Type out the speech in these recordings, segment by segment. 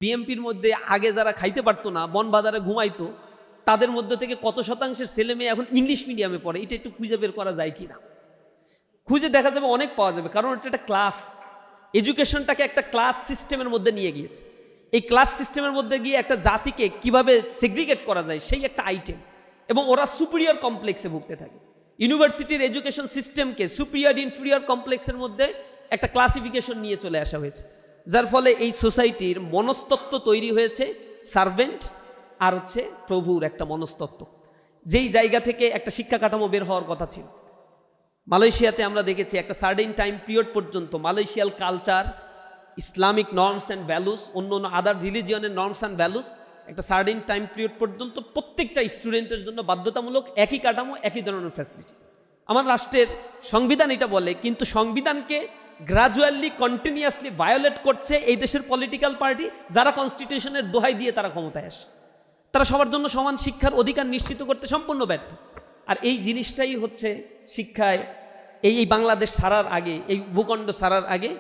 বিএমপির মধ্যে আগে যারা খাইতে পারতো না, বনবাজারে ঘুমাইতো, তাদের মধ্যে থেকে কত শতাংশের ছেলে মেয়ে এখন ইংলিশ মিডিয়ামে পড়ে, এটা একটু খুঁজে বের করা যায় কি না? খুঁজে দেখা যাবে, অনেক পাওয়া যাবে। কারণ এটা একটা ক্লাস, এডুকেশনটাকে একটা ক্লাস সিস্টেমের মধ্যে নিয়ে গিয়েছে। এই ক্লাস সিস্টেমের মধ্যে গিয়ে একটা জাতিকে কিভাবে সেগ্রিগেট করা যায় সেই একটা আইটেম, এবং ওরা সুপিরিয়র কমপ্লেক্সে ভুগতে থাকে। ইউনিভার্সিটির এডুকেশন সিস্টেমকে সুপিরিয়র ইনফিরিয়র কমপ্লেক্সের মধ্যে একটা ক্লাসিফিকেশন নিয়ে চলে আসা হয়েছে, যার ফলে এই সোসাইটির মনস্তত্ত্ব তৈরি হয়েছে সার্ভেন্ট আর হচ্ছে প্রভুর একটা মনস্তত্ত্ব, যেই জায়গা থেকে একটা শিক্ষা কাঠামো বের হওয়ার কথা ছিল। মালয়েশিয়াতে আমরা দেখেছি একটা সার্টেন টাইম পিরিয়ড পর্যন্ত Malaysian culture, Islamic norms and values, অন্য অন্য আদার রিলিজিয়নের নর্মস অ্যান্ড ভ্যালুস একটা সার্টেন টাইম পিরিয়ড পর্যন্ত প্রত্যেকটা স্টুডেন্টের জন্য বাধ্যতামূলক, একই কাঠামো, একই ধরনের ফ্যাসিলিটিস। আমার রাষ্ট্রের সংবিধান এটা বলে, কিন্তু সংবিধানকে গ্রাজুয়ালি কন্টিনিউয়াসলি ভায়োলেট করছে এই দেশের পলিটিক্যাল পার্টি, যারা কনস্টিটিউশনের দোহাই দিয়ে তারা ক্ষমতায় আসে। তারা সবার জন্য সমান শিক্ষার অধিকার নিশ্চিত করতে সম্পূর্ণ ব্যর্থ। আর এই জিনিসটাই হচ্ছে শিক্ষায় এই বাংলাদেশ ছাড়ার আগে, এই ভূখণ্ড ছাড়ার আগে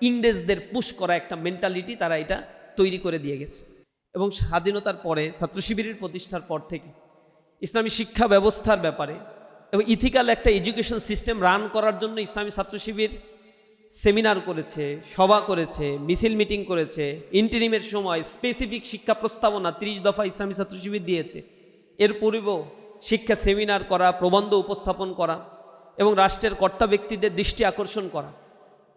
ইংরেজদের পুশ করা একটা মেন্টালিটি তারা এটা তৈরি করে দিয়ে গেছে। এবং স্বাধীনতার পরে ছাত্র শিবিরের প্রতিষ্ঠার পর থেকে ইসলামী শিক্ষা ব্যবস্থার ব্যাপারে এবং ইথিক্যাল একটা এডুকেশন সিস্টেম রান করার জন্য ইসলামী ছাত্র শিবির সেমিনার করেছে, সভা করেছে, মিছিল মিটিং করেছে। ইন্টারিমের সময় স্পেসিফিক শিক্ষা প্রস্তাবনা 30 দফা ইসলামী ছাত্র শিবির দিয়েছে। এর পূর্বেও শিক্ষা সেমিনার করা, প্রবন্ধ উপস্থাপন করা এবং রাষ্ট্রের কর্তা ব্যক্তিদের দৃষ্টি আকর্ষণ করা,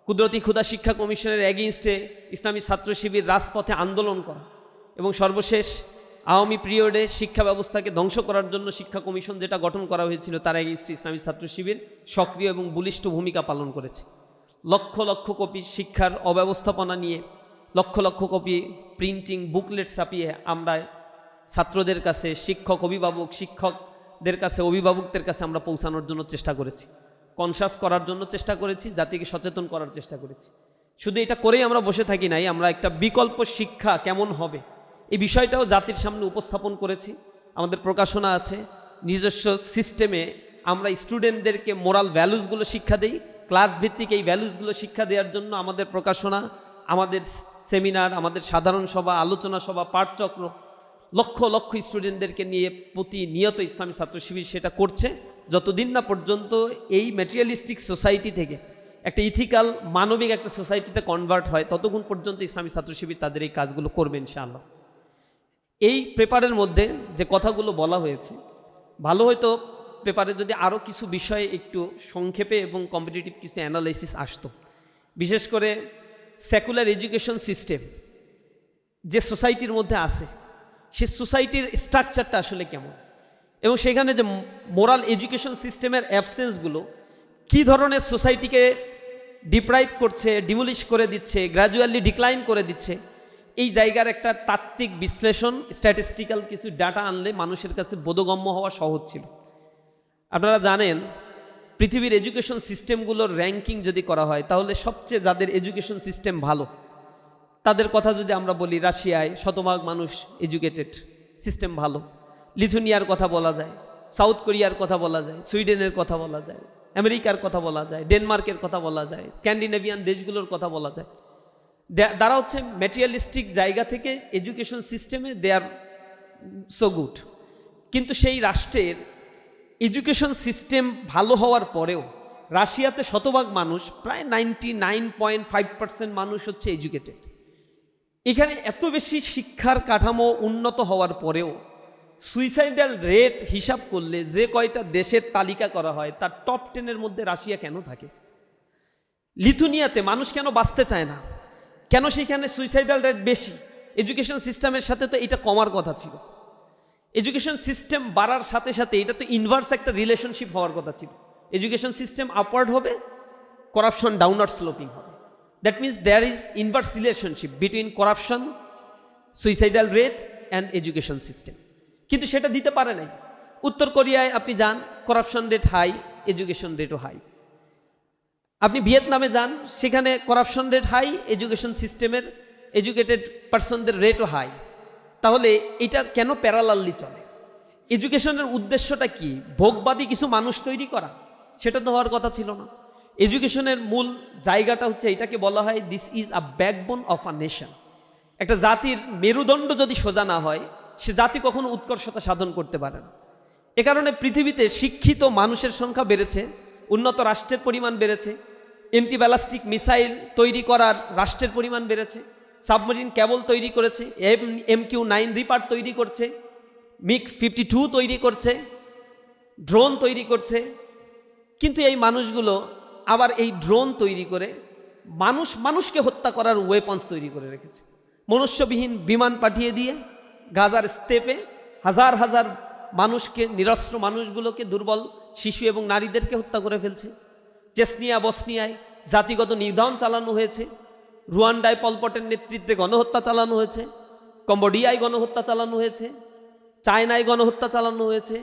কুদরতি ক্ষুদা শিক্ষা কমিশনের এগেইনস্টে ইসলামী ছাত্র শিবির রাজপথে আন্দোলন করা, এবং সর্বশেষ আওয়ামী পিরিয়ডে শিক্ষা ব্যবস্থাকে ধ্বংস করার জন্য শিক্ষা কমিশন যেটা গঠন করা হয়েছিল, তার এগেইনস্টে ইসলামী ছাত্র শিবির সক্রিয় এবং বলিষ্ঠ ভূমিকা পালন করেছে। লক্ষ লক্ষ কপি শিক্ষার অব্যবস্থাপনা নিয়ে lakh lakh copy printing booklet ছাপিয়ে আমরা ছাত্রদের কাছে, শিক্ষক অভিভাবক, শিক্ষকদের কাছে, অভিভাবকদের কাছে আমরা পৌঁছানোর জন্য চেষ্টা করেছি, কনসাস করার জন্য চেষ্টা করেছি, জাতিকে সচেতন করার চেষ্টা করেছি। শুধু এটা করেই আমরা বসে থাকি নাই, আমরা একটা বিকল্প শিক্ষা কেমন হবে এই বিষয়টাও জাতির সামনে উপস্থাপন করেছি। আমাদের প্রকাশনা আছে, নিজস্ব সিস্টেমে আমরা স্টুডেন্টদেরকে মোরাল ভ্যালুসগুলো শিক্ষা দেই। ক্লাস ভিত্তিক এই ভ্যালুসগুলো শিক্ষা দেওয়ার জন্য আমাদের প্রকাশনা, আমাদের সেমিনার, আমাদের সাধারণ সভা, আলোচনা সভা, পাঠচক্র লক্ষ লক্ষ স্টুডেন্টদেরকে নিয়ে প্রতিনিয়ত ইসলামী ছাত্র শিবির সেটা করছে, যতদিন না পর্যন্ত এই ম্যাটেরিয়ালিস্টিক সোসাইটি থেকে একটা ইথিক্যাল মানবিক একটা সোসাইটিতে কনভার্ট হয়, ততক্ষণ পর্যন্ত ইসলামী ছাত্র শিবির তাদের এই কাজগুলো করবে ইনশাআল্লাহ। এই পেপারের মধ্যে যে কথাগুলো বলা হয়েছে, ভালো হয়তো পেপারে যদি আরও কিছু বিষয়ে একটু সংক্ষেপে এবং কম্পিটিটিভ কিছু অ্যানালাইসিস আসতো। বিশেষ করে সেকুলার এডুকেশন সিস্টেম যে সোসাইটির মধ্যে আছে, সে সোসাইটির স্ট্রাকচারটা আসলে কেমন, এবং সেখানে যে মোরাল এডুকেশন সিস্টেমের অ্যাবসেন্সগুলো কী ধরনের সোসাইটিকে ডিপ্রাইভ করছে, ডিমোলিশ করে দিচ্ছে, গ্র্যাজুয়ালি ডিক্লাইন করে দিচ্ছে, এই জায়গার একটা তাত্ত্বিক বিশ্লেষণ, স্ট্যাটিস্টিক্যাল কিছু ডাটা আনলে মানুষের কাছে বোধগম্য হওয়া সহজ ছিল। আপনারা জানেন পৃথিবীর এডুকেশন সিস্টেমগুলোর র্যাঙ্কিং যদি করা হয়, তাহলে সবচেয়ে যাদের এডুকেশন সিস্টেম ভালো তাদের কথা যদি আমরা বলি, রাশিয়ায় শতভাগ মানুষ এডুকেটেড, সিস্টেম ভালো। লিথুনিয়ার কথা বলা যায়, সাউথ কোরিয়ার কথা বলা যায়, সুইডেনের কথা বলা যায়, আমেরিকার কথা বলা যায়, ডেনমার্কের কথা বলা যায়, স্ক্যান্ডিনেভিয়ান দেশগুলোর কথা বলা যায়। তারা হচ্ছে ম্যাটেরিয়ালিস্টিক জায়গা থেকে এডুকেশন সিস্টেমে দে আর সো গুড। কিন্তু সেই রাষ্ট্রের এডুকেশন সিস্টেম ভালো হওয়ার পরেও রাশিয়াতে শতভাগ মানুষ, প্রায় 99.5% মানুষ হচ্ছে এডুকেটেড। এখানে এত বেশি শিক্ষার কাঠামো উন্নত হওয়ার পরেও সুইসাইডাল রেট হিসাব করলে যে কয়টা দেশের তালিকা করা হয়, তার টপ 10-এর মধ্যে রাশিয়া কেন থাকে? লিথুনিয়াতে মানুষ কেন বাঁচতে চায় না? কেন সেখানে সুইসাইডাল রেট বেশি? এডুকেশন সিস্টেমের সাথে তো এটা কমার কথা ছিল। এডুকেশন সিস্টেম বাড়ার সাথে সাথে এটা তো ইনভার্স একটা রিলেশনশিপ হওয়ার কথা ছিল। এডুকেশন সিস্টেম আপওয়ার্ড হবে, করাপশন ডাউনওয়ার্ড স্লোপিং হবে। That means there is inverse relationship between corruption, suicidal rate and education system. কিন্তু সেটা দিতে পারে নাই। উত্তর কোরিয়ায় আপনি যান, করাপশন রেট হাই, এডুকেশন রেটও হাই। আপনি ভিয়েতনামে যান, সেখানে করাপশন রেট হাই, এডুকেশন সিস্টেমের এডুকেটেড পার্সনদের রেটও হাই। তাহলে এটা কেন প্যারালালি চলে? এডুকেশনের উদ্দেশ্যটা কি? ভোগবাদী কিছু মানুষ তৈরি করা? সেটা তো হওয়ার কথা ছিল না। এডুকেশনের মূল জায়গাটা হচ্ছে, এটাকে বলা হয় this is a backbone of a nation. একটা জাতির মেরুদণ্ড যদি সোজা না হয়, সে জাতি কখনো উৎকর্ষতা সাধন করতে পারে না। এ কারণে পৃথিবীতে শিক্ষিত মানুষের সংখ্যা বেড়েছে, উন্নত রাষ্ট্রের পরিমাণ বেড়েছে, এন্টি ব্যালাস্টিক মিসাইল তৈরি করার রাষ্ট্রের পরিমাণ বেড়েছে, সাবমেরিন ক্যাবল তৈরি করেছে, MQ-9 রিপার তৈরি করছে, MiG-52 তৈরি করছে, ড্রোন তৈরি করছে। কিন্তু এই মানুষগুলো আবার এই ড্রোন তৈরি করে মানুষকে হত্যা করার ওয়েপন্স তৈরি করে রেখেছে। মনুষ্যবিহীন বিমান পাঠিয়ে দিয়ে গাজার স্তেপে হাজার হাজার মানুষকে, নিরস্ত্র মানুষগুলোকে, দুর্বল শিশু এবং নারীদেরকে হত্যা করে ফেলছে। চেচনিয়া, বসনিয়ায় জাতিগত নির্ধারণ চালানো হয়েছে, রুয়ান্ডায় পলপটের নেতৃত্বে গণহত্যা চালানো হয়েছে, কম্বোডিয়ায় গণহত্যা চালানো হয়েছে, চায়নায় গণহত্যা চালানো হয়েছে।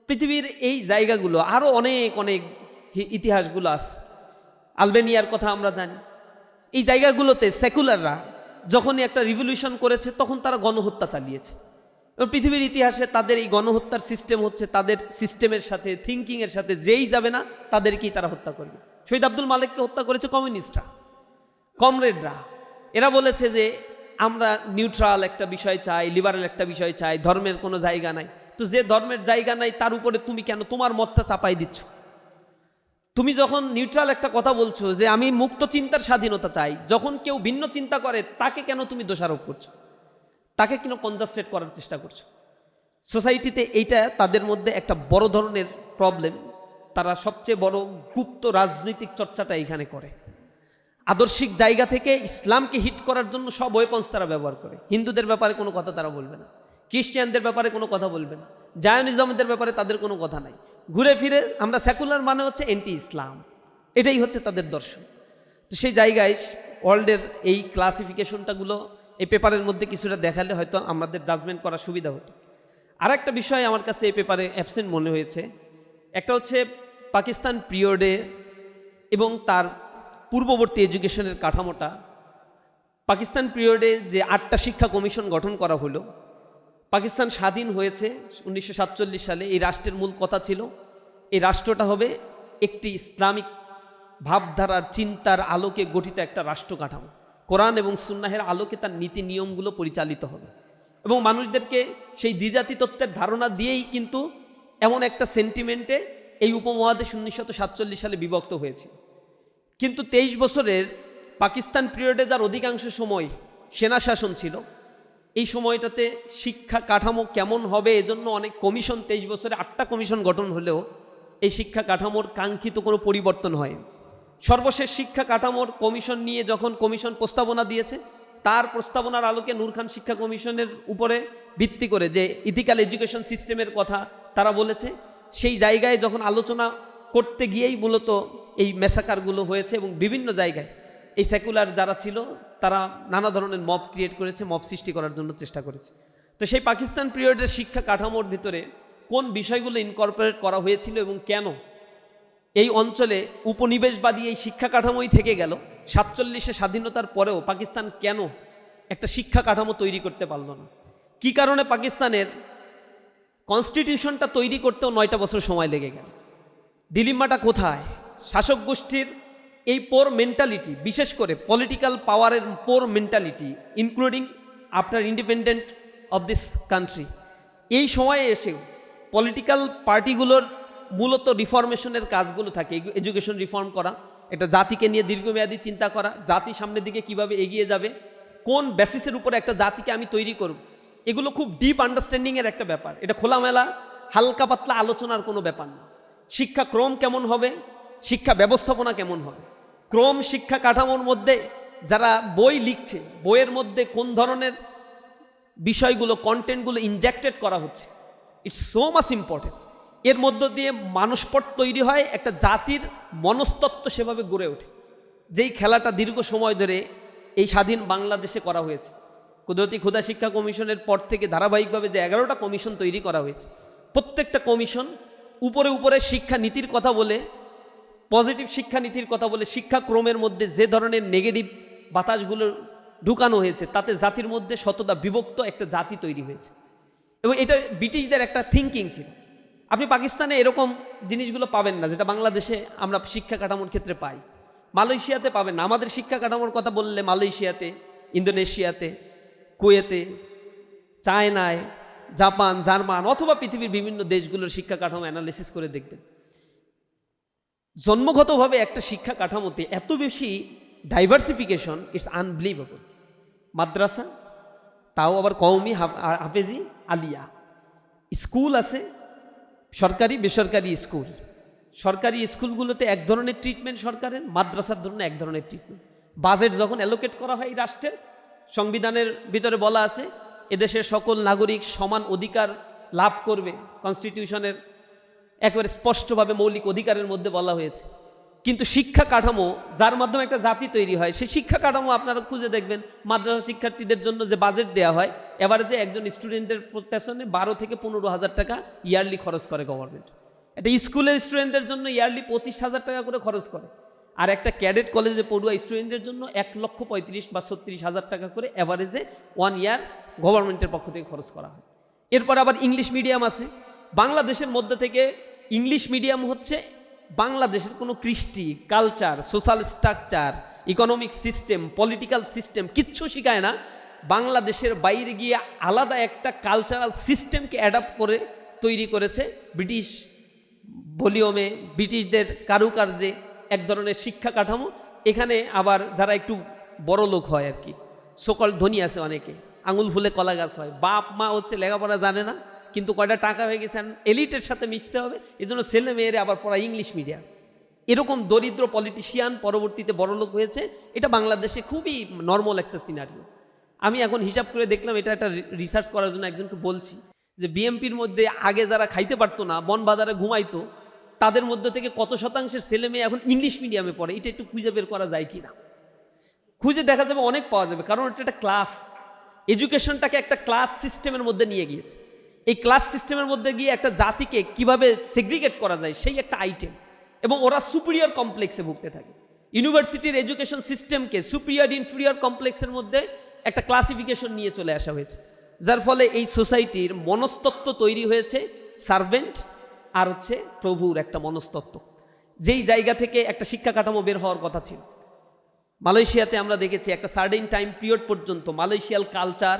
পৃথিবীর এই জায়গাগুলো আরও অনেক অনেক ইতিহাসগুলো আছে। আলবেনিয়ার কথা আমরা জানি। এই জায়গাগুলোতে সেকুলাররা যখনই একটা রিভলিউশন করেছে তখন তারা গণহত্যা চালিয়েছে। এবং পৃথিবীর ইতিহাসে তাদের এই গণহত্যার সিস্টেম হচ্ছে, তাদের সিস্টেমের সাথে, থিঙ্কিংয়ের সাথে যেই যাবে না তাদেরকেই তারা হত্যা করবে। শহীদ আব্দুল মালেককে হত্যা করেছে কমিউনিস্টরা, কমরেডরা। এরা বলেছে যে আমরা নিউট্রাল একটা বিষয় চাই, লিবারেল একটা বিষয় চাই, ধর্মের কোনো জায়গা নাই। তো যে ধর্মের জায়গা নাই তার উপরে তুমি কেন তোমার মতটা চাপাই দিচ্ছ? তুমি যখন নিউট্রাল একটা কথা বলছো যে আমি মুক্ত চিন্তার স্বাধীনতা চাই, যখন কেউ ভিন্ন চিন্তা করে তাকে কেন তুমি দোষারোপ করছো, তাকে কেন কনজাস্টেড করার চেষ্টা করছো? সোসাইটিতে এইটা তাদের মধ্যে একটা বড় ধরনের প্রবলেম। তারা সবচেয়ে বড় গুপ্ত রাজনৈতিক চর্চাটা এখানে করে। আদর্শিক জায়গা থেকে ইসলামকে হিট করার জন্য সব ওয়েপন্স তারা ব্যবহার করে। হিন্দুদের ব্যাপারে কোনো কথা তারা বলবে না, খ্রিস্টানদের ব্যাপারে কোনো কথা বলবে না, জায়নিজমদের ব্যাপারে তাদের কোনো কথা নাই। ঘুরে ফিরে আমরা সেকুলার মানে হচ্ছে অ্যান্টি ইসলাম, এটাই হচ্ছে তাদের দর্শন। তো সেই জায়গায় ওয়ার্ল্ডের এই ক্লাসিফিকেশনটাগুলো এই পেপারের মধ্যে কিছুটা দেখালে হয়তো আমাদের জাজমেন্ট করার সুবিধা হতো। আর একটা বিষয় আমার কাছে এই পেপারে অ্যাবসেন্ট মনে হয়েছে, একটা হচ্ছে পাকিস্তান পিরিয়ডে এবং তার পূর্ববর্তী এডুকেশনের কাঠামোটা। পাকিস্তান পিরিয়ডে যে 8টা শিক্ষা কমিশন গঠন করা হলো, পাকিস্তান স্বাধীন হয়েছে 1947 সালে। এই রাষ্ট্রের মূল কথা ছিল এই রাষ্ট্রটা হবে একটি ইসলামিক ভাবধারার চিন্তার আলোকে গঠিত একটা রাষ্ট্র কাঠামো, কোরআন এবং সুন্নাহের আলোকে তার নীতি নিয়মগুলো পরিচালিত হবে এবং মানুষদেরকে সেই দ্বিজাতি তত্ত্বের ধারণা দিয়েই কিন্তু এমন একটা সেন্টিমেন্টে এই উপমহাদেশ 1947 সালে বিভক্ত হয়েছে। কিন্তু 23 বছরের পাকিস্তান পিরিয়ডে যার অধিকাংশ সময় সেনা শাসন ছিল, এই সময়টাতে শিক্ষা কাঠামো কেমন হবে এজন্য অনেক কমিশন, 23 বছরে 8টা কমিশন গঠন হলেও এই শিক্ষা কাঠামোর কাঙ্ক্ষিত কোনো পরিবর্তন হয়। সর্বশেষ শিক্ষা কাঠামোর কমিশন নিয়ে যখন কমিশন প্রস্তাবনা দিয়েছে, তার প্রস্তাবনার আলোকে নূর খান শিক্ষা কমিশনের উপরে ভিত্তি করে যে ইথিক্যাল এডুকেশন সিস্টেমের কথা তারা বলেছে, সেই জায়গায় যখন আলোচনা করতে গিয়েই মূলত এই মেসাকারগুলো হয়েছে এবং বিভিন্ন জায়গায় এই সেকুলার যারা ছিল তারা নানা ধরনের মব ক্রিয়েট করেছে, মব সৃষ্টি করার জন্য চেষ্টা করেছে। তো সেই পাকিস্তান পিরিয়ডের শিক্ষা কাঠামোর ভিতরে কোন বিষয়গুলো ইনকর্পোরেট করা হয়েছিল এবং কেন এই অঞ্চলে উপনিবেশবাদী এই শিক্ষা কাঠামোই থেকে গেল, 47-এ স্বাধীনতার পরেও পাকিস্তান কেন একটা শিক্ষা কাঠামো তৈরি করতে পারলো না, কি কারণে পাকিস্তানের কনস্টিটিউশনটা তৈরি করতেও 9টা বছর সময় লেগে গেল, ডিলিমাটা কোথায়? শাসক গোষ্ঠীর এই পোর মেন্টালিটি, বিশেষ করে পলিটিক্যাল পাওয়ারের poor mentality including after independent of this country, এই সময়ে এসেও পলিটিক্যাল পার্টিগুলোর মূলত রিফরমেশনের কাজগুলো থাকে, এডুকেশন রিফর্ম করা, একটা জাতিকে নিয়ে দীর্ঘমেয়াদী চিন্তা করা, জাতি সামনের দিকে কিভাবে এগিয়ে যাবে, কোন বেসিসের উপরে একটা জাতিকে আমি তৈরি করব, এগুলো খুব ডিপ আন্ডারস্ট্যান্ডিংয়ের একটা ব্যাপার। এটা খোলামেলা হালকা পাতলা আলোচনার কোনো ব্যাপার না। শিক্ষা ক্রম কেমন হবে, শিক্ষা ব্যবস্থাপনা কেমন হবে, ক্রম শিক্ষা কাঠামোর মধ্যে যারা বই লিখছে, বইয়ের মধ্যে কোন ধরনের বিষয়গুলো, কন্টেন্টগুলো ইনজেক্টেড করা হচ্ছে, ইটস সো মাচ ইম্পর্টেন্ট। এর মধ্য দিয়ে মানুষপট তৈরি হয়, একটা জাতির মনস্তত্ত্ব সেভাবে গড়ে ওঠে। যেই খেলাটা দীর্ঘ সময় ধরে এই স্বাধীন বাংলাদেশে করা হয়েছে, কুদরতি ক্ষুদা শিক্ষা কমিশনের পর থেকে ধারাবাহিকভাবে যে 11টা কমিশন তৈরি করা হয়েছে, প্রত্যেকটা কমিশন উপরে উপরে শিক্ষা নীতির কথা বলে, পজিটিভ শিক্ষা নীতির কথা বলে, শিক্ষাক্রমের মধ্যে যে ধরনের নেগেটিভ বাতাসগুলো ঢুকানো হয়েছে তাতে জাতির মধ্যে শতদা বিভক্ত একটা জাতি তৈরি হয়েছে। এবং এটা ব্রিটিশদের একটা থিঙ্কিং ছিল। আপনি পাকিস্তানে এরকম জিনিসগুলো পাবেন না যেটা বাংলাদেশে আমরা শিক্ষা কাঠামোর ক্ষেত্রে পাই, মালয়েশিয়াতে পাবেন না। আমাদের শিক্ষা কাঠামোর কথা বললে মালয়েশিয়াতে, ইন্দোনেশিয়াতে, কুয়েতে, চায়নায়, জাপান, জার্মান অথবা পৃথিবীর বিভিন্ন দেশগুলোর শিক্ষা কাঠামো অ্যানালিসিস করে দেখবেন, জন্মগতভাবে একটা শিক্ষা কাঠামোতে এত বেশি ডাইভার্সিফিকেশন, ইটস আনবিলিভেবল। মাদ্রাসা, তাও আবার কওমি, হাফেজি, আলিয়া, স্কুল আছে, সরকারি বেসরকারি স্কুল। সরকারি স্কুলগুলোতে এক ধরনের ট্রিটমেন্ট সরকারের, মাদ্রাসার ধরনের এক ধরনের ট্রিটমেন্ট। বাজেট যখন অ্যালোকেট করা হয় এই রাষ্ট্রের, সংবিধানের ভিতরে বলা আছে এদেশের সকল নাগরিক সমান অধিকার লাভ করবে, কনস্টিটিউশনের একেবারে স্পষ্টভাবে মৌলিক অধিকারের মধ্যে বলা হয়েছে। কিন্তু শিক্ষা কাঠামো যার মাধ্যমে একটা জাতি তৈরি হয়, সেই শিক্ষা কাঠামো আপনারা খুঁজে দেখবেন মাদ্রাসা শিক্ষার্থীদের জন্য যে বাজেট দেওয়া হয়, এভারেজে একজন স্টুডেন্টের পেছনে 12 থেকে 15,000 টাকা ইয়ারলি খরচ করে গভর্নমেন্ট। একটা স্কুলের স্টুডেন্টদের জন্য ইয়ারলি 25,000 টাকা করে খরচ করে, আর একটা ক্যাডেট কলেজে পড়ুয়া স্টুডেন্টের জন্য 1,35,000 বা 36,000 টাকা করে এভারেজে 1 ইয়ার গভর্নমেন্টের পক্ষ থেকে খরচ করা হয়। এরপর আবার ইংলিশ মিডিয়াম আছে। বাংলাদেশের মধ্যে থেকে ইংলিশ মিডিয়াম হচ্ছে বাংলাদেশের কোনো কৃষ্টি, culture, social structure, economic system, political system কিচ্ছু শেখায় না। বাংলাদেশের বাইরে গিয়ে আলাদা একটা কালচারাল সিস্টেমকে অ্যাডাপ্ট করে তৈরি করেছে ব্রিটিশ ভলিউমে, ব্রিটিশদের কারুকার্যে এক ধরনের শিক্ষা কাঠামো। এখানে আবার যারা একটু বড় লোক হয় আর কি, সকল ধনী আছে অনেকে, আঙুল ফুলে কলা গাছ হয়, বাপ মা হচ্ছে লেখাপড়া জানে না, কিন্তু কয়টা টাকা হয়ে গেছে, এলিটের সাথে মিশতে হবে, এই জন্য ছেলে মেয়েরে আবার পড়া ইংলিশ মিডিয়াম। এরকম দরিদ্র পলিটিশিয়ান পরবর্তীতে বড়লোক হয়েছে। এটা বাংলাদেশে খুবই নর্মাল একটা সিনারিও। আমি এখন হিসাব করে দেখলাম, এটা একটা রিসার্চ করার জন্য একজনকে বলছি যে বিএমপির মধ্যে আগে যারা খাইতে পারতো না, বনবাজারে ঘুমাইতো, তাদের মধ্যে থেকে কত শতাংশের ছেলে মেয়ে এখন ইংলিশ মিডিয়ামে পড়ে, এটা একটু খুঁজে বের করা যায় কিনা। খুঁজে দেখা যাবে অনেক পাওয়া যাবে, কারণ এটা একটা ক্লাস, এডুকেশনটাকে একটা ক্লাস সিস্টেমের মধ্যে নিয়ে গিয়েছে। এই ক্লাস সিস্টেমের মধ্যে গিয়ে একটা জাতিকে কিভাবে সেগ্রিগেট করা যায় সেই একটা আইটেম, এবং ওরা সুপিরিয়র কমপ্লেক্সে ভুগতে থাকে। ইউনিভার্সিটির এডুকেশন সিস্টেমকে সুপিরিয়র ইনফিরিয়র কমপ্লেক্সের মধ্যে একটা ক্লাসিফিকেশন নিয়ে চলে আসা হয়েছে, যার ফলে এই সোসাইটির মনস্তত্ত্ব তৈরি হয়েছে সার্ভেন্ট আর হচ্ছে প্রভুর একটা মনস্তত্ত্ব, যেই জায়গা থেকে একটা শিক্ষা কাঠামো বের হওয়ার কথা ছিল। মালয়েশিয়াতে আমরা দেখেছি একটা সার্টেন টাইম পিরিয়ড পর্যন্ত Malaysian culture,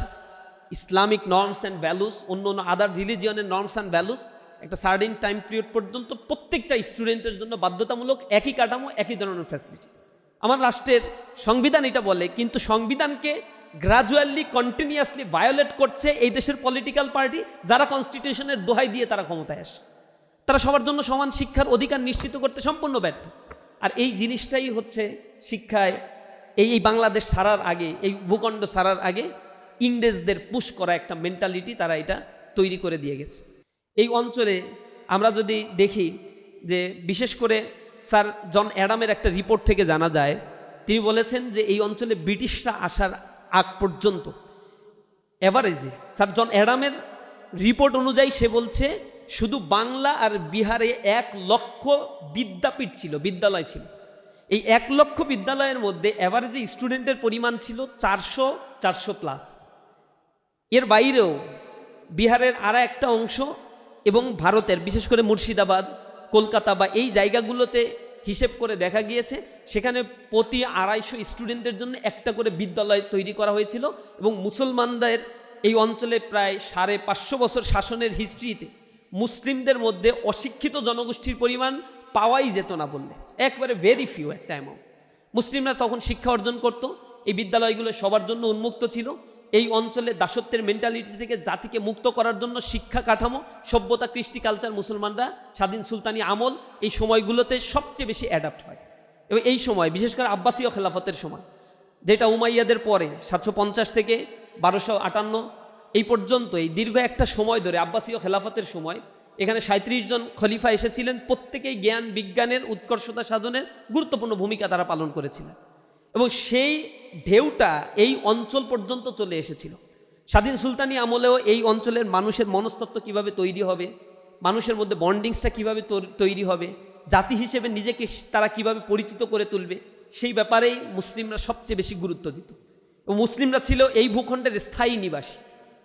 Islamic norms and values, অন্য অন্য আদার রিলিজিয়নের নর্মস অ্যান্ড ভ্যালুস একটা সার্টেন টাইম পিরিয়ড পর্যন্ত প্রত্যেকটা স্টুডেন্টের জন্য বাধ্যতামূলক, একই কাঠামো, একই ধরনের ফ্যাসিলিটিস। আমার রাষ্ট্রের সংবিধান এটা বলে, কিন্তু সংবিধানকে গ্রাজুয়ালি কন্টিনিউয়াসলি ভায়োলেট করছে এই দেশের পলিটিক্যাল পার্টি, যারা কনস্টিটিউশনের দোহাই দিয়ে তারা ক্ষমতায় আসে। তারা সবার জন্য সমান শিক্ষার অধিকার নিশ্চিত করতে সম্পূর্ণ ব্যর্থ। আর এই জিনিসটাই হচ্ছে শিক্ষায় এই বাংলাদেশ ছাড়ার আগে, এই ভূখণ্ড ছাড়ার আগে ইংরেজদের পুশ করা একটা মেন্টালিটি তারা এটা তৈরি করে দিয়ে গেছে। এই অঞ্চলে আমরা যদি দেখি যে বিশেষ করে স্যার জন অ্যাডামের একটা রিপোর্ট থেকে জানা যায়, তিনি বলেছেন যে এই অঞ্চলে ব্রিটিশরা আসার আগ পর্যন্ত এভারেজে, স্যার জন অ্যাডামের রিপোর্ট অনুযায়ী সে বলছে শুধু বাংলা আর বিহারে 1 লক্ষ বিদ্যাপীঠ ছিল, বিদ্যালয় ছিল। এই 1 লক্ষ বিদ্যালয়ের মধ্যে এভারেজে স্টুডেন্টের পরিমাণ ছিল 400 প্লাস। এর বাইরেও বিহারের আর একটা অংশ এবং ভারতের বিশেষ করে মুর্শিদাবাদ, কলকাতা বা এই জায়গাগুলোতে হিসেব করে দেখা গিয়েছে সেখানে প্রতি 250 স্টুডেন্টের জন্য একটা করে বিদ্যালয় তৈরি করা হয়েছিল। এবং মুসলমানদের এই অঞ্চলে প্রায় 550 বছর শাসনের হিস্ট্রিতে মুসলিমদের মধ্যে অশিক্ষিত জনগোষ্ঠীর পরিমাণ পাওয়াই যেত না বললে, একবারে ভেরি ফিউ একটা অ্যামাউন্ট। মুসলিমরা তখন শিক্ষা অর্জন করত, এই বিদ্যালয়গুলো সবার জন্য উন্মুক্ত ছিল। এই অঞ্চলে দাসত্বের মেন্টালিটি থেকে জাতিকে মুক্ত করার জন্য শিক্ষা কাঠামো, সভ্যতা, কৃষ্টি, কালচার মুসলমানরা স্বাধীন সুলতানি আমল এই সময়গুলোতে সবচেয়ে বেশি অ্যাডাপ্ট হয়। এবং এই সময় বিশেষ করে আব্বাসীয় খেলাফতের সময়, যেটা উমাইয়াদের পরে 750 থেকে 1258 এই পর্যন্ত, এই দীর্ঘ একটা সময় ধরে আব্বাসীয় খেলাফতের সময় এখানে 37 জন খলিফা এসেছিলেন, প্রত্যেকেই জ্ঞান বিজ্ঞানের উৎকর্ষতা সাধনের গুরুত্বপূর্ণ ভূমিকা তারা পালন করেছিলেন। এবং সেই ঢেউটা এই অঞ্চল পর্যন্ত চলে এসেছিল। স্বাধীন সুলতানি আমলেও এই অঞ্চলের মানুষের মনস্তত্ত্ব কিভাবে তৈরি হবে, মানুষের মধ্যে বন্ডিংসটা কিভাবে তৈরি হবে, জাতি হিসেবে নিজেকে তারা কিভাবে পরিচিত করে তুলবে, সেই ব্যাপারেই মুসলিমরা সবচেয়ে বেশি গুরুত্ব দিত। এবং মুসলিমরা ছিল এই ভূখণ্ডের স্থায়ী নিবাসী।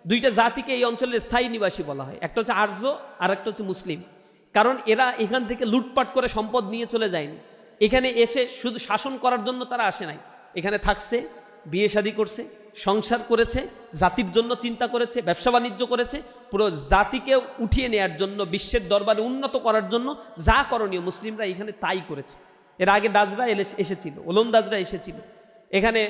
দুইটা জাতিকে এই অঞ্চলের স্থায়ী নিবাসী বলা হয়, একটা হচ্ছে আর্য আর একটা হচ্ছে মুসলিম। কারণ এরা এখান থেকে লুটপাট করে সম্পদ নিয়ে চলে যায়নি, এখানে এসে শুধু শাসন করার জন্য তারা আসে নাই, এখানে থাকছে, বিয়ে শাদী করছে, সংসার করেছে, জাতির জন্য চিন্তা করেছে, ব্যবসা বাণিজ্য করেছে, পুরো জাতিকে উঠিয়ে নেওয়ার জন্য, বিশ্বের দরবারে উন্নত করার জন্য যা করণীয় মুসলিমরা এখানে তাই করেছে। এর আগে দাজরা এসেছিল, ওলন্দাজরা এসেছিল, এখানে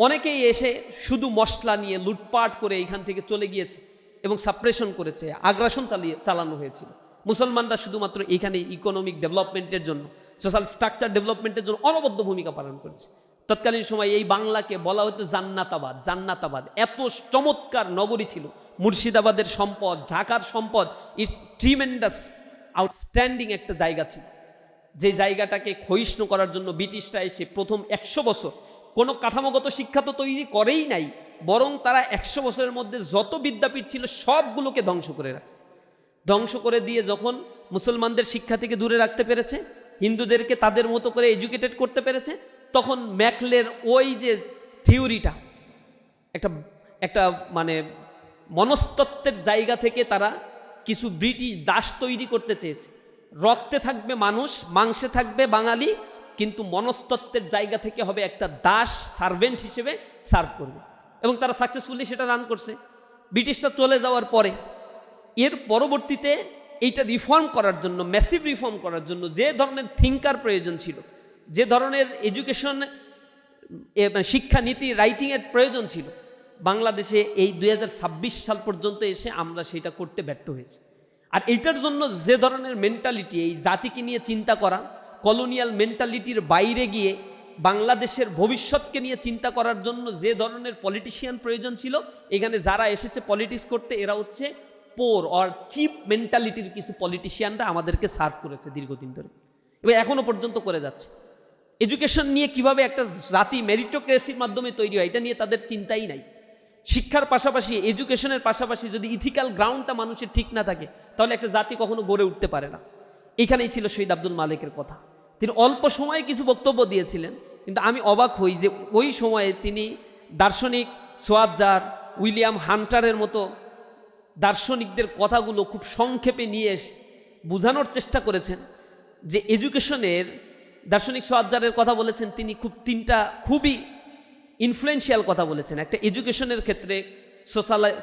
অনেকেই এসে শুধু মশলা নিয়ে লুটপাট করে এইখান থেকে চলে গিয়েছে এবং সাপ্রেশন করেছে, আগ্রাসন চালানো হয়েছিল। মুসলমানরা শুধুমাত্র এখানে ইকোনমিক ডেভেলপমেন্টের জন্য, সোশ্যাল স্ট্রাকচার ডেভেলপমেন্টের জন্য অনবদ্য ভূমিকা পালন করেছে। তৎকালীন সময় এই বাংলাকে বলা হতো জান্নাতাবাদ। জান্নাতাবাদ এত চমৎকার নগরী ছিল, মুর্শিদাবাদের সম্পদ, ঢাকার সম্পদ, ইটস ট্রিমেন্ডাস আউটস্ট্যান্ডিং একটা জায়গা ছিল, যে জায়গাটাকে ক্ষয়িষ্ণু করার জন্য ব্রিটিশরা এসে প্রথম 100 বছর কোনো কাঠামোগত শিক্ষা তো তৈরি করেই নাই, বরং তারা 100 বছরের মধ্যে যত বিদ্যাপীঠ ছিল সবগুলোকে ধ্বংস করে রাখছে। ধ্বংস করে দিয়ে যখন মুসলমানদের শিক্ষা থেকে দূরে রাখতে পেরেছে, হিন্দুদেরকে তাদের মতো করে এডুকেটেড করতে পেরেছে, তখন ম্যাকলের ওই যে থিওরিটা একটা মানে মনস্তত্ত্বের জায়গা থেকে তারা কিছু ব্রিটিশ দাস তৈরি করতে চেয়েছে। রক্তে থাকবে মানুষ, মাংসে থাকবে বাঙালি, কিন্তু মনস্তত্ত্বের জায়গা থেকে হবে একটা দাস, সার্ভেন্ট হিসেবে সার্ভ করবে, এবং তারা সাকসেসফুলি সেটা রান করছে। ব্রিটিশরা চলে যাওয়ার পরে এর পরবর্তীতে এইটা রিফর্ম করার জন্য, ম্যাসিভ রিফর্ম করার জন্য যে ধরনের থিঙ্কার প্রয়োজন ছিল, যে ধরনের এডুকেশন শিক্ষানীতি রাইটিংয়ের প্রয়োজন ছিল, বাংলাদেশে এই 2026 সাল পর্যন্ত এসে আমরা সেটা করতে ব্যর্থ হয়েছি। আর এইটার জন্য যে ধরনের মেন্টালিটি, এই জাতিকে নিয়ে চিন্তা করা, কলোনিয়াল মেন্টালিটির বাইরে গিয়ে বাংলাদেশের ভবিষ্যৎকে নিয়ে চিন্তা করার জন্য যে ধরনের পলিটিশিয়ান প্রয়োজন ছিল, এখানে যারা এসেছে পলিটিক্স করতে, এরা হচ্ছে পোর অর চিপ মেন্টালিটির কিছু পলিটিশিয়ানরা আমাদেরকে সার্ভ করেছে দীর্ঘদিন ধরে, এবং এখনো পর্যন্ত করে যাচ্ছে। এডুকেশন নিয়ে কিভাবে একটা জাতি মেরিটোক্রেসির মাধ্যমে তৈরি হয়, এটা নিয়ে তাদের চিন্তাই নাই। শিক্ষার পাশাপাশি, এডুকেশনের পাশাপাশি যদি ইথিক্যাল গ্রাউন্ডটা মানুষের ঠিক না থাকে, তাহলে একটা জাতি কখনো গড়ে উঠতে পারে না। এখানেই ছিল শহীদ আব্দুল মালেকের কথা। তিনি অল্প সময়ে কিছু বক্তব্য দিয়েছিলেন, কিন্তু আমি অবাক হই যে ওই সময়ে তিনি দার্শনিক সোয়াবজার, উইলিয়াম হান্টারের মতো দার্শনিকদের কথাগুলো খুব সংক্ষেপে নিয়ে এসে বোঝানোর চেষ্টা করেছেন যে এডুকেশনের, দার্শনিক সোয়াবজারের কথা বলেছেন তিনি তিনটা খুবই ইনফ্লুয়েন্সিয়াল কথা বলেছেন। একটা এডুকেশনের ক্ষেত্রে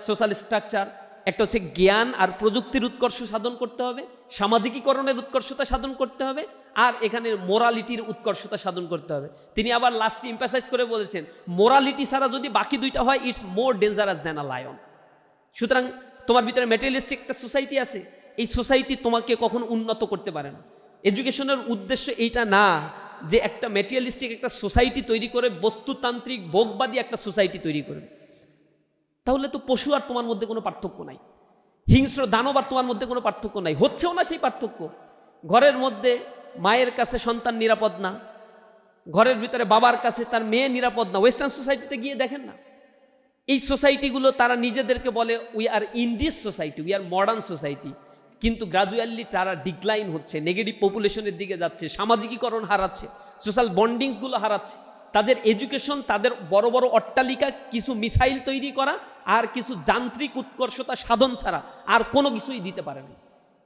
সোশ্যাল স্ট্রাকচার, একটা হচ্ছে জ্ঞান আর প্রযুক্তির উৎকর্ষ সাধন করতে হবে, সামাজিকীকরণের উৎকর্ষতা সাধন করতে হবে, আর এখানে মোরালিটির উৎকর্ষতা সাধন করতে হবে। তিনি আবার লাস্টে এমফাসাইজ করে বলেছেন, মোরালিটি ছাড়া যদি বাকি দুইটা হয়, it's more dangerous than a lion. সুতরাং তোমার ভিতরে ম্যাটেরিয়ালিস্টিক একটা সোসাইটি আছে, এই সোসাইটি তোমাকে কখনো উন্নত করতে পারে না। এডুকেশনের উদ্দেশ্য এইটা না যে একটা ম্যাটেরিয়ালিস্টিক একটা সোসাইটি তৈরি করে, বস্তুতান্ত্রিক ভোগবাদী একটা সোসাইটি তৈরি করবে। তাহলে তো পশু আর তোমার মধ্যে কোনো পার্থক্য নাই, হিংস্র দানব আর তোমার মধ্যে কোনো পার্থক্য নাই, হচ্ছেও না সেই পার্থক্য। ঘরের মধ্যে মায়ের কাছে সন্তান নিরাপদ না, ঘরের ভিতরে বাবার কাছে তার মেয়ে নিরাপদ না। ওয়েস্টার্ন সোসাইটিতে গিয়ে দেখেন না, এই সোসাইটিগুলো তারা নিজেদেরকে বলে we are India's society, we are modern society, কিন্তু গ্রাজুয়ালি তারা ডিক্লাইন হচ্ছে, নেগেটিভ পপুলেশনের দিকে যাচ্ছে, সামাজিকীকরণ হারাচ্ছে, সোশ্যাল বন্ডিংসগুলো হারাচ্ছে। তাদের এডুকেশন, তাদের বড় বড় অট্টালিকা, কিছু মিসাইল তৈরি করা আর কিছু যান্ত্রিক উৎকর্ষতা সাধন ছাড়া আর কোনো কিছুই দিতে পারে না।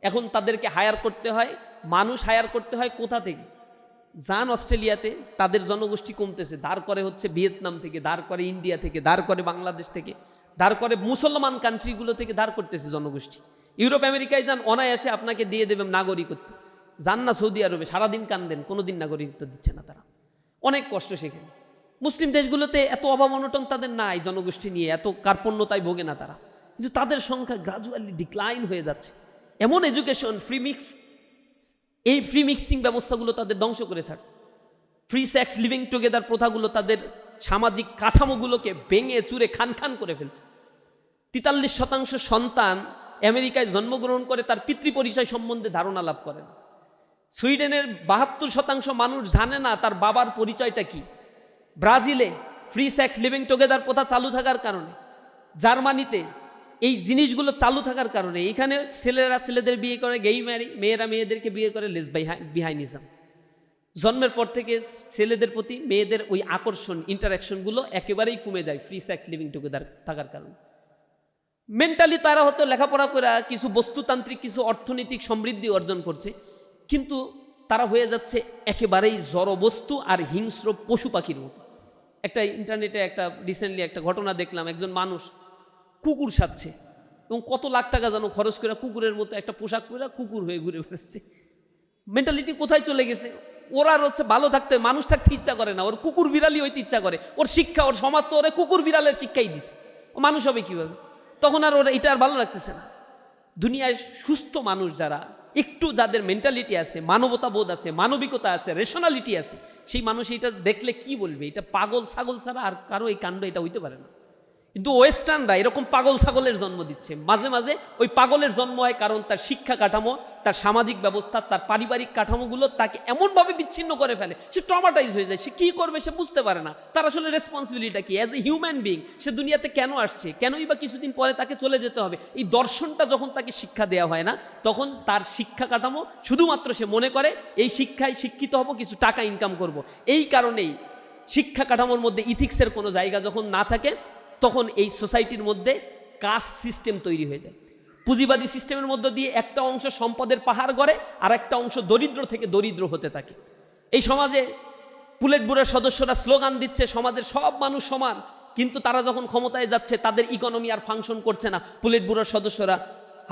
এখন তাদেরকে হায়ার করতে হয়, মানুষ হায়ার করতে হয় কোথা থেকে? যান অস্ট্রেলিয়াতে, তাদের জনগোষ্ঠী কমতেছে, ধার করে হচ্ছে ভিয়েতনাম থেকে, ধার করে ইন্ডিয়া থেকে, ধার করে বাংলাদেশ থেকে, ধার করে মুসলমান কান্ট্রিগুলো থেকে ধার করতেছে জনগোষ্ঠী। ইউরোপ আমেরিকায় যান, অনায়াসে আপনাকে দিয়ে দেবেন নাগরিকত্ব। যান না সৌদি আরবে, সারাদিন কান্দেন, কোনোদিন নাগরিকত্ব দিচ্ছে না তারা, অনেক কষ্ট সেখানে। মুসলিম দেশগুলোতে এত অভাব অনটন তাদের নাই, জনগোষ্ঠী নিয়ে এত কার্পণ্যতায় ভোগে না তারা, কিন্তু তাদের সংখ্যা গ্রাজুয়ালি ডিক্লাইন হয়ে যাচ্ছে। এমন এডুকেশন, এই ফ্রি মিক্সিং ব্যবস্থাগুলো তাদের ধ্বংস করে ছাড়ছে। ফ্রি সেক্স লিভিং টুগেদার প্রথাগুলো তাদের সামাজিক কাঠামোগুলোকে ভেঙে চুরে খান খান করে ফেলছে। 43% সন্তান আমেরিকায় জন্মগ্রহণ করে তার পিতৃ পরিচয় সম্বন্ধে ধারণা লাভ করে না। সুইডেনের 72% মানুষ জানে না তার বাবার পরিচয়টা কি। ব্রাজিলে ফ্রি সেক্স লিভিং টুগেদার প্রথা চালু থাকার কারণে, জার্মানিতে এই জিনিসগুলো চালু থাকার কারণে এখানে ছেলেরা ছেলেদের বিয়ে করে গেই ম্যারি, মেয়েরা মেয়েদেরকে বিয়ে করে লেসবিয়ানিজম। জন্মের পর থেকে ছেলেদের প্রতি মেয়েদের ওই আকর্ষণ, ইন্টারাকশনগুলো একেবারেই কমে যায় ফ্রি সেক্স লিভিং টুগেদার থাকার কারণে। মেন্টালি তারা হয়তো লেখাপড়া করে কিছু বস্তুতান্ত্রিক, কিছু অর্থনৈতিক সমৃদ্ধি অর্জন করছে, কিন্তু তারা হয়ে যাচ্ছে একেবারেই জড়বস্তু আর হিংস্র পশু পাখির মতো। একটা ইন্টারনেটে একটা রিসেন্টলি একটা ঘটনা দেখলাম, একজন মানুষ কুকুর সাজছে এবং কত লাখ টাকা যেন খরচ করে কুকুরের মতো একটা পোশাক পরে কুকুর হয়ে ঘুরে বেড়াচ্ছে। মেন্টালিটি কোথায় চলে গেছে? ওর আর হচ্ছে ভালো থাকতে, মানুষ থাকতে ইচ্ছা করে না, ওর কুকুর বিড়ালি হইতে ইচ্ছা করে। ওর শিক্ষা, ওর সমাজ তো ওরে কুকুর বিড়ালের শিক্ষাই দিছে, ও মানুষ হবে কীভাবে? তখন আর ওরা এটা আর ভালো লাগতেছে না। দুনিয়ায় সুস্থ মানুষ যারা, একটু যাদের মেন্টালিটি আছে, মানবতা বোধ আছে, মানবিকতা আছে, রেশনালিটি আছে, সেই মানুষ এটা দেখলে কি বলবে? এটা পাগল ছাগল ছাড়া আর কারো এই কাণ্ড এটা হইতে পারে না। কিন্তু ওয়েস্টার্নরা এরকম পাগল ছাগলের জন্ম দিচ্ছে। মাঝে মাঝে ওই পাগলের জন্ম হয় কারণ তার শিক্ষা কাঠামো, তার সামাজিক ব্যবস্থা, তার পারিবারিক কাঠামোগুলো তাকে এমনভাবে বিচ্ছিন্ন করে ফেলে, সে ট্রমাটাইজ হয়ে যায়। সে কী করবে সে বুঝতে পারে না। তার আসলে রেসপন্সিবিলিটিটা কি? অ্যাজ এ হিউম্যান বিং সে দুনিয়াতে কেন আসছে, কেনই বা কিছুদিন পরে তাকে চলে যেতে হবে? এই দর্শনটা যখন তাকে শিক্ষা দেওয়া হয় না, তখন তার শিক্ষা কাঠামো শুধুমাত্র সে মনে করে এই শিক্ষায় শিক্ষিত হব, কিছু টাকা ইনকাম করব। এই কারণেই শিক্ষা কাঠামোর মধ্যে ইথিক্সের কোনো জায়গা যখন না থাকে, তখন এই সোসাইটির মধ্যে কাস্ট সিস্টেম তৈরি হয়ে যায়। পুঁজিবাদী সিস্টেমের মধ্য দিয়ে একটা অংশ সম্পদের পাহাড় গড়ে, আর একটা অংশ দরিদ্র থেকে দরিদ্র হতে থাকে। এই সমাজে পুলেট ব্যুরোর সদস্যরা স্লোগান দিচ্ছে সমাজের সব মানুষ সমান, কিন্তু তারা যখন ক্ষমতায় যাচ্ছে তাদের ইকোনমি আর ফাংশন করছে না। পুলেট ব্যুরোর সদস্যরা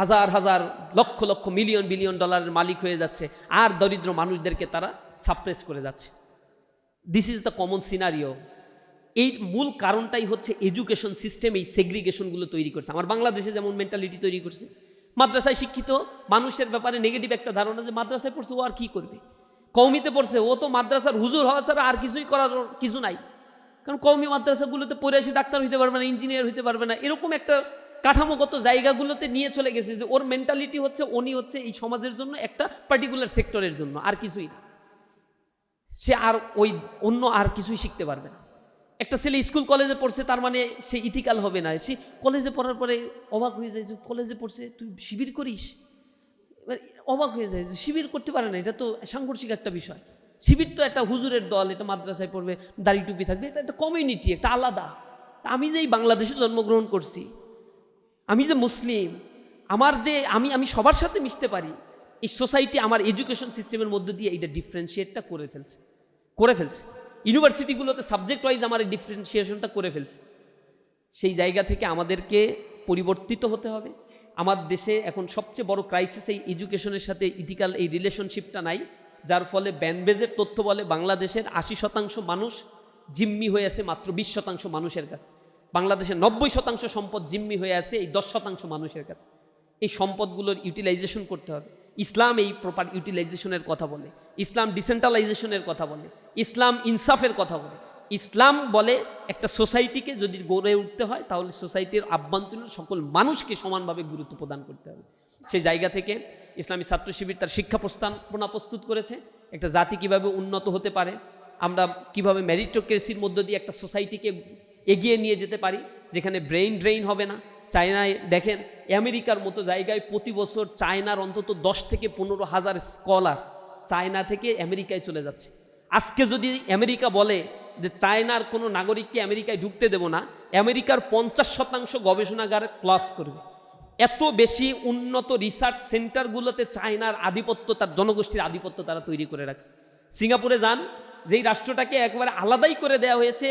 হাজার হাজার লক্ষ লক্ষ মিলিয়ন বিলিয়ন ডলারের মালিক হয়ে যাচ্ছে, আর দরিদ্র মানুষদেরকে তারা সাপ্রেস করে যাচ্ছে। This is the common scenario. এই মূল কারণটাই হচ্ছে এডুকেশন সিস্টেম এই সেগ্রিগেশনগুলো তৈরি করছে। আমার বাংলাদেশে যেমন মেন্টালিটি তৈরি করছে, মাদ্রাসায় শিক্ষিত মানুষের ব্যাপারে নেগেটিভ একটা ধারণা যে মাদ্রাসায় পড়ছে ও আর কি করবে, কওমিতে পড়ছে ও তো মাদ্রাসার হুজুর হওয়া ছাড়া আর কিছুই করার কিছু নাই। কারণ কওমি মাদ্রাসাগুলোতে পড়ে এসে ডাক্তার হইতে পারবে না, ইঞ্জিনিয়ার হইতে পারবে না, এরকম একটা কাঠামোগত জায়গাগুলোতে নিয়ে চলে গেছে যে ওর মেন্টালিটি হচ্ছে উনি হচ্ছে এই সমাজের জন্য একটা পার্টিকুলার সেক্টরের জন্য, আর কিছুই না। সে আর ওই অন্য আর কিছুই শিখতে পারবে না। একটা ছেলে স্কুল কলেজে পড়ছে, তার মানে সে ইথিক্যাল হবে না। সে কলেজে পড়ার পরে অবাক হয়ে যায় যে কলেজে পড়ছে তুই শিবির করিস, এবার অবাক হয়ে যায় যে শিবির করতে পারে না, এটা তো সাংঘর্ষিক একটা বিষয়। শিবির তো একটা হুজুরের দল, এটা মাদ্রাসায় পড়বে, দাড়ি টুপি থাকবে, এটা একটা কমিউনিটি, একটা আলাদা। আমি যে এই বাংলাদেশে জন্মগ্রহণ করছি, আমি যে মুসলিম, আমার যে আমি সবার সাথে মিশতে পারি, এই সোসাইটি আমার এডুকেশন সিস্টেমের মধ্য দিয়ে এইটা ডিফারেন্সিয়েটটা করে ফেলছে। ইউনিভার্সিটিগুলোতে সাবজেক্ট ওয়াইজ আমার এই ডিফারেন্সিয়েশনটা করে ফেলছে। সেই জায়গা থেকে আমাদেরকে পরিবর্তিত হতে হবে। আমার দেশে এখন সবচেয়ে বড় ক্রাইসিস এই এডুকেশনের সাথে ইথিক্যাল এই রিলেশনশিপটা নাই, যার ফলে ব্যানবেজের তথ্য বলে বাংলাদেশের 80% মানুষ জিম্মি হয়ে আছে মাত্র 20% মানুষের কাছে। বাংলাদেশের 90% সম্পদ জিম্মি হয়ে আছে এই 10% মানুষের কাছে। এই সম্পদগুলোর ইউটিলাইজেশন করতে হবে। ইসলাম এই প্রপার ইউটিলাইজেশনের কথা বলে, ইসলাম ডিসেন্ট্রালাইজেশনের কথা বলে, ইসলাম ইনসাফের কথা বলে। ইসলাম বলে একটা সোসাইটিকে যদি গড়ে উঠতে হয় তাহলে সোসাইটির আভ্যন্তরীণ সকল মানুষকে সমানভাবে গুরুত্ব প্রদান করতে হবে। সেই জায়গা থেকে ইসলামী ছাত্র শিবির তার শিক্ষা প্রস্তাবনা প্রস্তুত করেছে, একটা জাতি কিভাবে উন্নত হতে পারে, আমরা কিভাবে মেরিটোক্রেসির মধ্য দিয়ে একটা সোসাইটিকে এগিয়ে নিয়ে যেতে পারি, যেখানে ব্রেইন ড্রেইন হবে না। চায়নায় দেখেন, আমেরিকার মতো জায়গায় প্রতি বছর চায়নার অন্তত 10 থেকে 15,000 স্কলার চায়না থেকে আমেরিকায় চলে যাচ্ছে। আজকে যদি আমেরিকা বলে যে চায়নার কোনো নাগরিককে আমেরিকায় ঢুকতে দেব না, আমেরিকার 50% গবেষণাগার ক্লোজ করবে। এত বেশি উন্নত রিসার্চ সেন্টারগুলোতে চায়নার আধিপত্য, তার জনগোষ্ঠীর আধিপত্য তারা তৈরি করে রাখছে। সিঙ্গাপুরে যান, যেই রাষ্ট্রটাকে একবারে আলাদাই করে দেওয়া হয়েছে,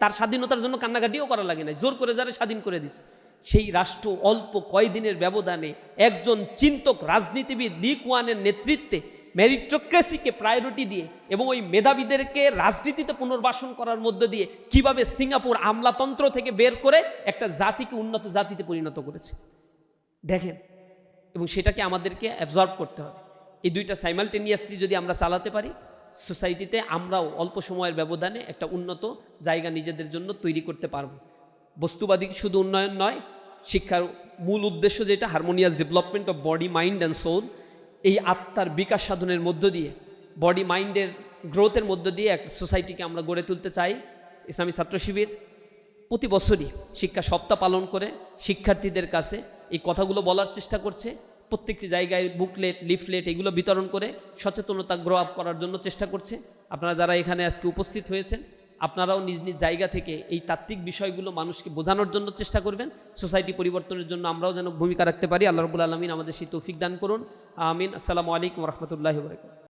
তার স্বাধীনতার জন্য কান্নাকাটিও করা লাগে না, জোর করে যারা স্বাধীন করে দিছে, সেই রাষ্ট্র অল্প কয়েকদিনের ব্যবধানে একজন চিন্তক রাজনীতিবিদ লি কুয়ানের নেতৃত্বে মেরিটোক্রেসিকে প্রায়োরিটি দিয়ে এবং ওই মেধাবীদেরকে রাজনীতিতে পুনর্বাসন করার মধ্য দিয়ে কিভাবে সিঙ্গাপুর আমলাতন্ত্র থেকে বের করে একটা জাতিকে উন্নত জাতিতে পরিণত করেছে দেখেন, এবং সেটাকে আমাদেরকে অ্যাবজর্ব করতে হবে। এই দুইটা সাইমালটেনিয়াসলি যদি আমরা চালাতে পারি, সোসাইটিতে আমরাও অল্প সময়ের ব্যবধানে একটা উন্নত জায়গা নিজেদের জন্য তৈরি করতে পারব। বস্তুবাদী শুধু উন্নয়ন নয়, শিক্ষার মূল উদ্দেশ্য যেটা harmonious development of body, mind and soul, এই আত্মার বিকাশ সাধনের মধ্য দিয়ে, বডি মাইন্ডের গ্রোথের মধ্য দিয়ে একটা সোসাইটিকে আমরা গড়ে তুলতে চাই। ইসলামী ছাত্র শিবির প্রতি বছরই শিক্ষা সপ্তাহ পালন করে শিক্ষার্থীদের কাছে এই কথাগুলো বলার চেষ্টা করছে। প্রত্যেকটি জায়গায় বুকলেট, লিফলেট এগুলো বিতরণ করে সচেতনতা গ্রো আপ করার জন্য চেষ্টা করছে। আপনারা যারা এখানে আজকে উপস্থিত হয়েছেন, আপনারাও নিজ নিজ জায়গা থেকে এই তাত্ত্বিক বিষয়গুলো মানুষকে বোঝানোর জন্য চেষ্টা করবেন। সোসাইটি পরিবর্তনের জন্য আমরাও যেন ভূমিকা রাখতে পারি। আল্লাহ রাব্বুল আলামিন আমাদের সেই তৌফিক দান করুন, আমিন। আসসালামু আলাইকুম ওয়া রাহমাতুল্লাহি ওয়া বারাকাতুহু।